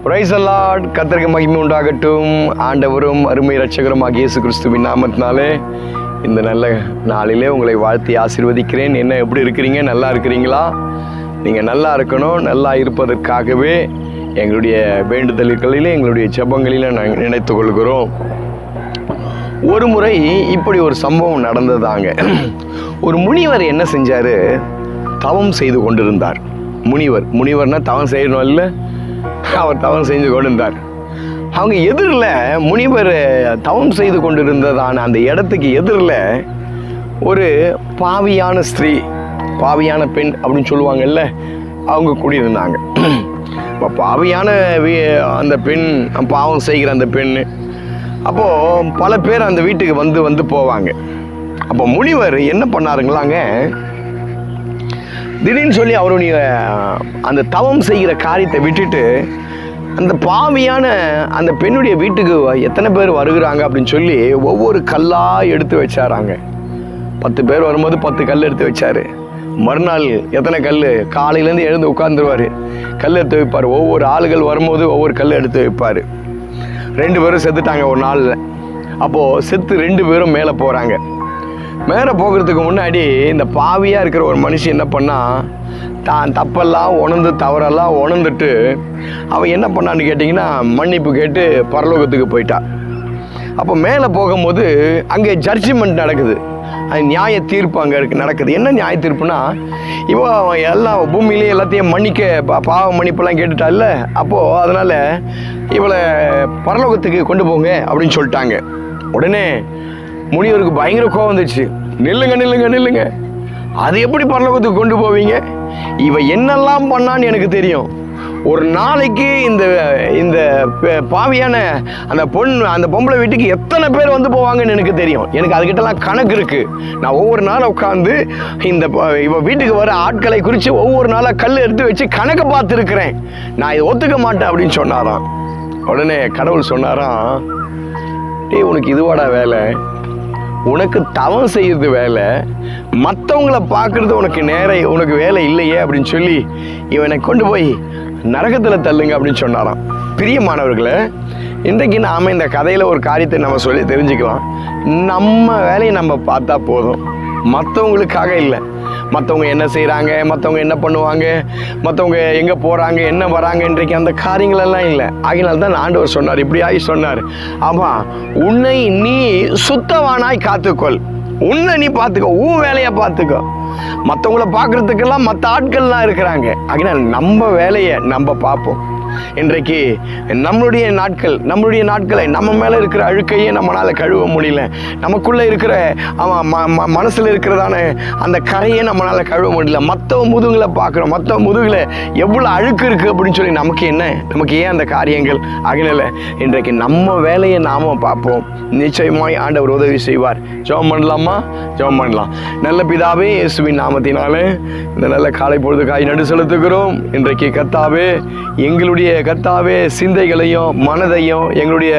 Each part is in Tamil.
Praise the Lord. கர்த்தருக்கு மகிமை உண்டாகட்டும். ஆண்டவரும் அருமை இரட்சகருமாகிய இயேசு கிறிஸ்துவின் நாமத்தினாலே இந்த நல்ல நாளிலே உங்களை வாழ்த்தி ஆசீர்வதிக்கிறேன். என்ன எப்படி இருக்கிறீங்க? நல்லா இருக்கிறீங்களா? நீங்கள் நல்லா இருக்கணும். நல்லா இருப்பதற்காகவே எங்களுடைய வேண்டுதல்களிலே எங்களுடைய ஜெபங்களிலே நாங்கள் நினைத்து கொள்கிறோம். ஒரு முறை இப்படி ஒரு சம்பவம் நடந்ததாங்க. ஒரு முனிவர் என்ன செஞ்சார்? தவம் செய்து கொண்டிருந்தார். முனிவர்னா தவம் செய்யணும் இல்லை, அவர் தவம் செய்து கொண்டிருந்தார். அவங்க எதிரில் முனிவர் தவம் செய்து கொண்டிருந்ததான அந்த இடத்துக்கு எதிரில் ஒரு பாவியான ஸ்திரீ, பாவியான பெண் அப்படின்னு சொல்லுவாங்கல்ல, அவங்க கூடியிருந்தாங்க. இப்போ பாவியான அந்த பெண், பாவம் செய்கிற அந்த பெண், அப்போது பல பேர் அந்த வீட்டுக்கு வந்து போவாங்க. அப்போ முனிவர் என்ன பண்ணாருங்களாங்க, திடீர்னு சொல்லி அவருடைய அந்த தவம் செய்கிற காரியத்தை விட்டுட்டு அந்த பாவியான அந்த பெண்ணுடைய வீட்டுக்கு எத்தனை பேர் வருகிறாங்க அப்படின்னு சொல்லி ஒவ்வொரு கல்லாக எடுத்து வச்சாராங்க. 10 பேர் வரும்போது 10 கல் எடுத்து வச்சாரு. மறுநாள் எத்தனை கல்? காலையிலேருந்து எழுந்து உட்காந்துருவார், கல் எடுத்து வைப்பார். ஒவ்வொரு ஆளுகள் வரும்போது ஒவ்வொரு கல் எடுத்து வைப்பார். 2 பேரும் செத்துட்டாங்க ஒரு நாளில். அப்போது செத்து 2 பேரும் மேலே போகிறாங்க. மேலே போகிறதுக்கு முன்னாடி இந்த பாவியாக இருக்கிற ஒரு மனுஷன் என்ன பண்ணால், தான் தப்பெல்லாம் தவறெல்லாம் உணர்ந்துட்டு அவன் என்ன பண்ணான்னு கேட்டிங்கன்னா மன்னிப்பு கேட்டு பரலோகத்துக்கு போயிட்டான். அப்போ மேலே போகும்போது அங்கே ஜட்ஜ்மெண்ட் நடக்குது, அது நியாய தீர்ப்பு அங்கே நடக்குது. என்ன நியாய தீர்ப்புனா, இவன் எல்லாம் பூமியிலே எல்லாத்தையும் பாவ மன்னிப்பெல்லாம் கேட்டுட்டால, அப்போது அதனால் இவளை பரலோகத்துக்கு கொண்டு போங்க அப்படின்னு சொல்லிட்டாங்க. உடனே முனிவருக்கு பயங்கர கோவம் வந்துச்சு. நில்லுங்க, அது எப்படி பரலோகத்துக்கு கொண்டு போவீங்க? இவ என்னெல்லாம் பண்ணான்னு எனக்கு தெரியும். ஒரு நாளைக்கு இந்த பாவியான அந்த பொம்பளை வீட்டுக்கு எத்தனை பேர் வந்து போவாங்கன்னு எனக்கு தெரியும். எனக்கு அதுக்கிட்டலாம் கணக்கு இருக்குது. நான் ஒவ்வொரு நாளும் உட்காந்து இவ வீட்டுக்கு வர ஆட்களை குறித்து ஒவ்வொரு நாளாக கல் எடுத்து வச்சு கணக்கு பார்த்துருக்குறேன். நான் இதை ஒத்துக்க மாட்டேன் அப்படின்னு சொன்னாராம். உடனே கடவுள் சொன்னாராம், டேய், உனக்கு இதுவாடா வேலை? உனக்கு தவம் செய்யறது வேலை, மற்றவங்கள பார்க்குறது உனக்கு வேலை இல்லையே அப்படின்னு சொல்லி இவனை கொண்டு போய் நரகத்தில் தள்ளுங்க அப்படின்னு சொன்னாராம். பிரியமானவர்களே, இன்றைக்கு நாம் இந்த கதையில் ஒரு காரியத்தை நம்ம சொல்லி தெரிஞ்சுக்கலாம். நம்ம வேலையை நம்ம பார்த்தா போதும், மற்றவங்களுக்காக இல்லை. மற்றவங்க என்ன செய்கிறாங்க, மற்றவங்க என்ன பண்ணுவாங்க, மற்றவங்க எங்கே போகிறாங்க, என்ன வராங்க, இன்றைக்கு அந்த காரியங்களெல்லாம் இல்லை. ஆகினால்தான் ஆண்டவர் சொன்னார், இப்படி சொன்னார், ஆமாம், உன்னை நீ சுத்தவானாய் காத்துக்கொள். உன்னை நீ பார்த்துக்கோ, உன் வேலையை பார்த்துக்கோ. மற்றவங்கள பார்க்குறதுக்கெல்லாம் மற்ற ஆட்கள்லாம் இருக்கிறாங்க. ஆகினால் நம்ம வேலையை நம்ம பார்ப்போம். இன்றைக்கு நம்மளுடைய நாட்களை நம்ம மேலே இருக்கிற அழுக்கையே நம்மளால் கழுவ முடியல. நமக்குள்ளே இருக்கிற மனசில் இருக்கிறதான அந்த கரையை நம்மளால் கழுவ முடியல. மற்றவங்க முதுகில் பார்க்குறோம், மற்றவங்க முதுகில் எவ்வளோ அழுக்கு இருக்குது அப்படின்னு சொல்லி நமக்கு ஏன் அந்த காரியங்கள்? ஆகினால இன்றைக்கு நம்ம வேலையை நாம் பார்ப்போம். நிச்சயமாய் ஆண்டவர் உதவி செய்வார். ஜெபம் பண்ணலாமா? ஜெபம் பண்ணலாம். நல்ல பிதாவே, இயேசுவின் நாமத்தினாலே இந்த நல்ல காலை பொழுதுக்காய் நடு செலுத்துகிறோம். இன்றைக்கு கர்த்தாவே, எங்களுடைய கர்த்தாவே சிந்தைகளையும் மனதையும் எங்களுடைய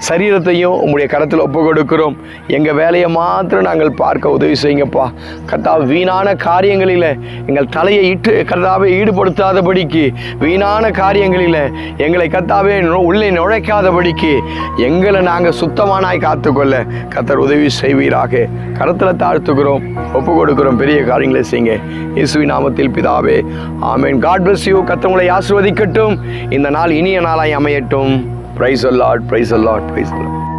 சரீரத்தையும் உங்களுடைய கரத்தில் ஒப்பு கொடுக்கிறோம். எங்கள் வேலையை மாத்திரம் நாங்கள் பார்க்க உதவி செய்யுங்கப்பா. கர்த்தாவே, வீணான காரியங்களில் எங்கள் தலையை கர்த்தாவே ஈடுபடுத்தாதபடிக்கு, வீணான காரியங்களில் எங்களை கர்த்தாவே உள்ளே நுழைக்காதபடிக்கு எங்களை நாங்கள் சுத்தமானாய் காத்துக்கொள்ள கர்த்தர் உதவி செய்வீராக. கரத்தில் தாழ்த்துக்கிறோம், ஒப்பு கொடுக்கிறோம். பெரிய காரியங்களை செய்யுங்க இயேசுவின் நாமத்தில் பிதாவே, ஆமென். God bless you. கர்த்தர் உங்களை ஆசீர்வதிக்கட்டும். இந்த நாள் இனிய நாளாய் அமையட்டும். Praise the Lord, praise the Lord, praise the Lord.